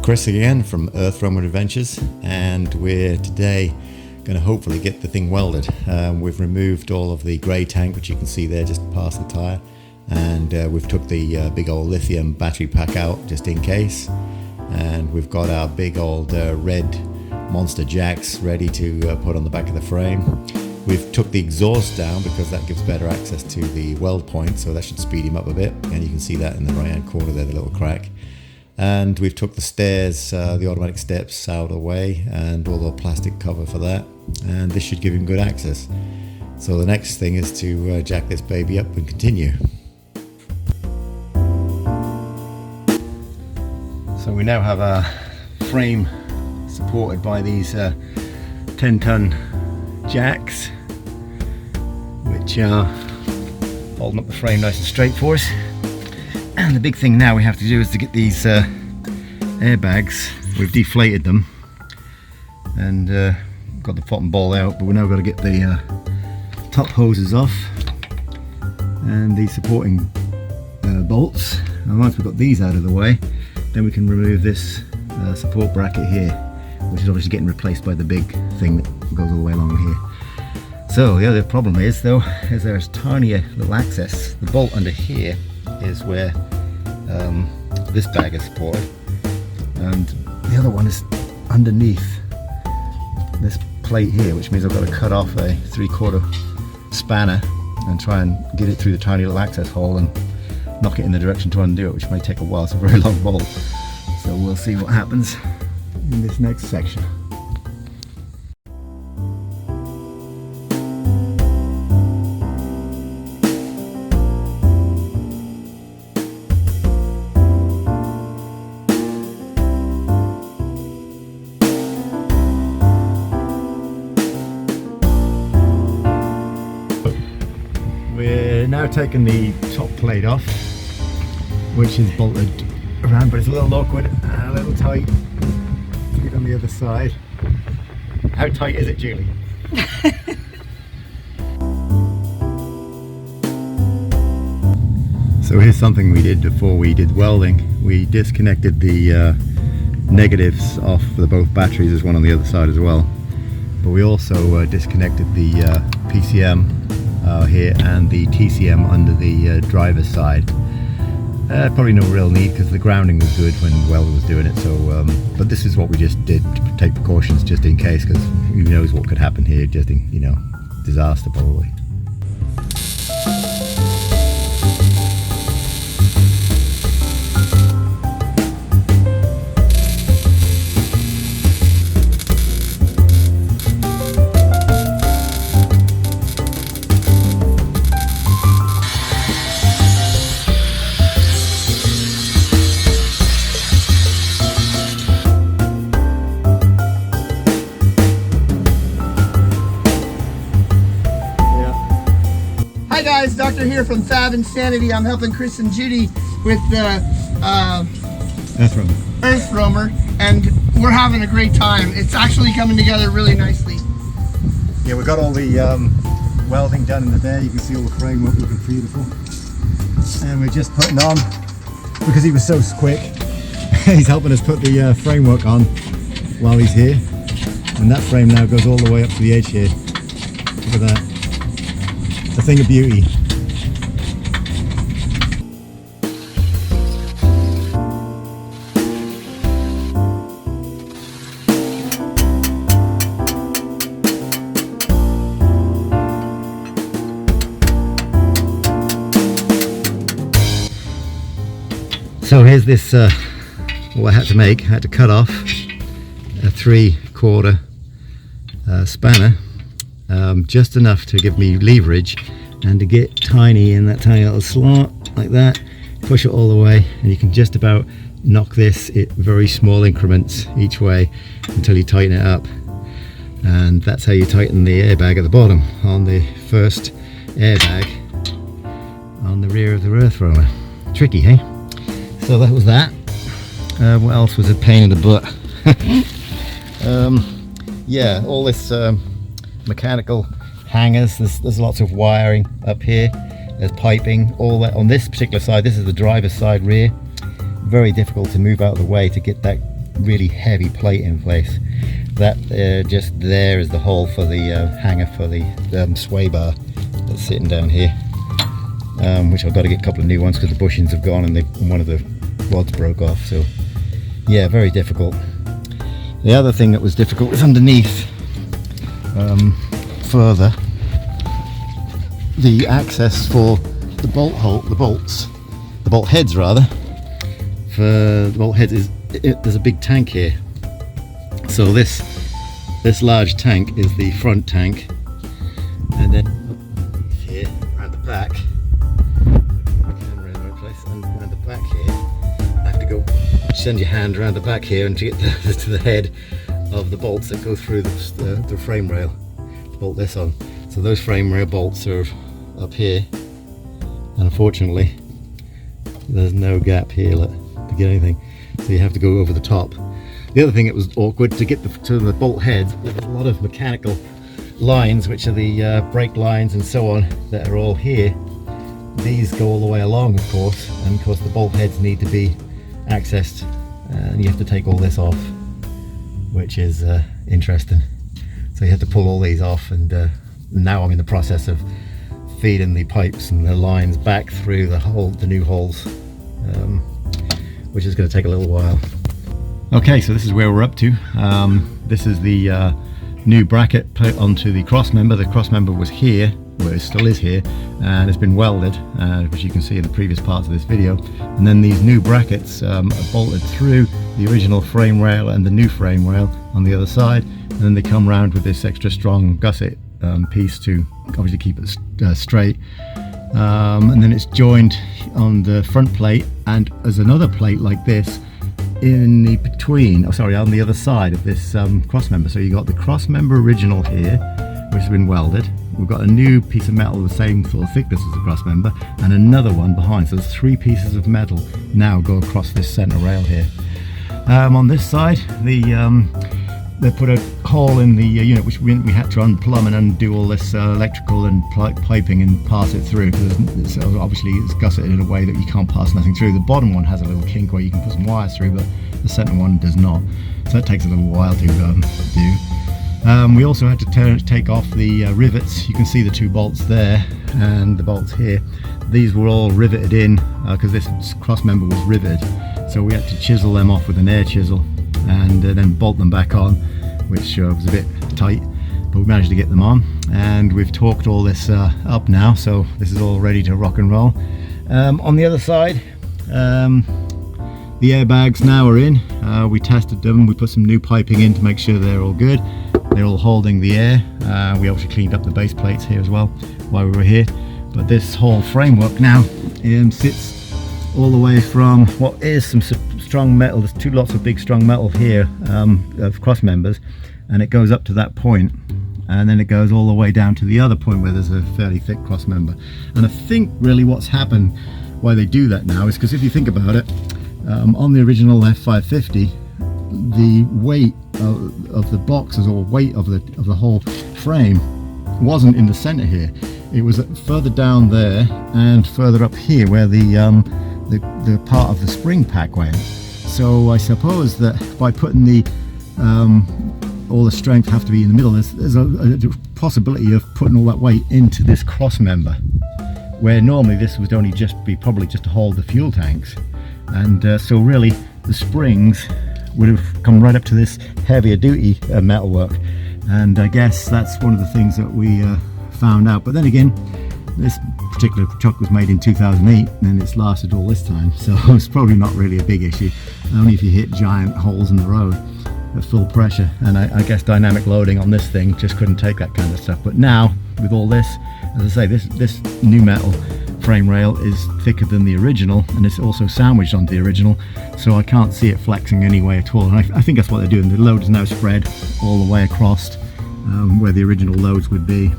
Chris again from EarthRoamer Adventures, and we're today going to hopefully get the thing welded. We've removed all of the grey tank, which you can see there just past the tyre, and we've took the big old lithium battery pack out just in case, and we've got our big old red monster jacks ready to put on the back of the frame. We've took the exhaust down because that gives better access to the weld point, so that should speed him up a bit, and you can see that in the right hand corner there, the little crack. And we've took the stairs, the automatic steps out of the way, and all the plastic cover for that, and this should give him good access. So the next thing is to jack this baby up and continue. So we now have a frame supported by these 10-ton jacks, which are holding up the frame nice and straight for us. And the big thing now we have to do is to get these airbags. We've deflated them and got the bottom ball out, but we're now got to get the top hoses off and the supporting bolts. And once we've got these out of the way, then we can remove this support bracket here, which is obviously getting replaced by the big thing that goes all the way along here. So the other problem is though, is there's tiny little access. The bolt under here is where this bag is supported, and the other one is underneath this plate here, which means I've got to cut off a 3/4 spanner and try and get it through the tiny little access hole and knock it in the direction to undo it, which may take a while. It's a very long bolt, so we'll see what happens in this next section. We're now taking the top plate off, which is bolted around, but it's a little awkward and a little tight to get on the other side. How tight is it, Julie? So here's something we did before we did welding. We disconnected the negatives off for both batteries. There's one on the other side as well. But we also disconnected the PCM here and the TCM under the driver's side. Probably no real need because the grounding was good when the welder was doing it. So, but this is what we just did to take precautions just in case, because who knows what could happen here. Just in, disaster probably. Hi guys, Doctor here from Fab Insanity. I'm helping Chris and Judy with the EarthRoamer, and we're having a great time. It's actually coming together really nicely. Yeah, we got all the welding done in there. You can see all the framework looking beautiful. And we're just putting on, because he was so quick, he's helping us put the framework on while he's here. And that frame now goes all the way up to the edge here. Look at that. A thing of beauty. So here's this what I had to make. I had to cut off a 3/4 spanner, just enough to give me leverage and to get tiny in that tiny little slot like that. Push it all the way, and you can just about knock this at very small increments each way until you tighten it up. And that's how you tighten the airbag at the bottom on the first airbag on the rear of the EarthRoamer. Tricky, hey? So that was that. What else was a pain in the butt? Yeah, all this mechanical hangers, there's lots of wiring up here, there's piping, all that on this particular side. This is the driver's side rear. Very difficult to move out of the way to get that really heavy plate in place. That just there is the hole for the hanger for the sway bar that's sitting down here, which I've got to get a couple of new ones because the bushings have gone and one of the rods broke off. So yeah, very difficult. The other thing that was difficult was underneath further, the access for the bolt heads rather. For the bolt heads there's a big tank here. So this large tank is the front tank, and then here around the back, camera in the right place, and around the back here, I have to go send your hand around the back here and to get to the head of the bolts that go through the frame rail. Bolt this on. So those frame rail bolts are up here, and unfortunately there's no gap here to get anything. So you have to go over the top. The other thing that was awkward to get to the bolt heads, there's a lot of mechanical lines, which are the brake lines and so on, that are all here. These go all the way along, of course, and of course the bolt heads need to be accessed, and you have to take all this off, which is interesting. So you have to pull all these off, and now I'm in the process of feeding the pipes and the lines back through the new holes, which is going to take a little while. Okay, so this is where we're up to. This is the new bracket put onto the cross member. The cross member was here, well, it still is here, and it's been welded, which you can see in the previous parts of this video. And then these new brackets are bolted through the original frame rail and the new frame rail on the other side, and then they come round with this extra strong gusset piece to obviously keep it straight. And then it's joined on the front plate, and there's another plate like this in the on the other side of this cross member. So you got the cross member original here, which has been welded. We've got a new piece of metal the same sort of thickness as the cross member, and another one behind. So there's 3 pieces of metal now go across this center rail here. On this side, they put a hole in the unit, which we had to unplumb and undo all this electrical and piping and pass it through, because obviously it's gusseted in a way that you can't pass nothing through. The bottom one has a little kink where you can put some wires through, but the center one does not. So that takes a little while to do. We also had to take off the rivets. You can see the 2 bolts there and the bolts here. These were all riveted in because this cross member was riveted. So we had to chisel them off with an air chisel and then bolt them back on, which was a bit tight, but we managed to get them on, and we've torqued all this up now, so this is all ready to rock and roll. On the other side, the airbags now are in. We tested them, we put some new piping in to make sure they're all good. They're all holding the air. We obviously cleaned up the base plates here as well while we were here, but this whole framework now sits all the way from what is some strong metal. There's 2 lots of big strong metal here of cross members, and it goes up to that point, and then it goes all the way down to the other point where there's a fairly thick cross member. And I think really what's happened, why they do that now, is because if you think about it, on the original F550, the weight of the boxes, or weight of the whole frame, wasn't in the center here. It was further down there and further up here where the part of the spring pack went. So I suppose that by putting all the strength have to be in the middle, there's a possibility of putting all that weight into this cross member, where normally this would only probably just to hold the fuel tanks. And so really the springs would have come right up to this heavier duty metalwork, and I guess that's one of the things that we found out. But then again, this particular truck was made in 2008 and it's lasted all this time, so it's probably not really a big issue, only if you hit giant holes in the road at full pressure. And I guess dynamic loading on this thing just couldn't take that kind of stuff. But now with all this, as I say, this new metal frame rail is thicker than the original, and it's also sandwiched onto the original, so I can't see it flexing anyway at all. And I think that's what they're doing. The load is now spread all the way across where the original loads would be.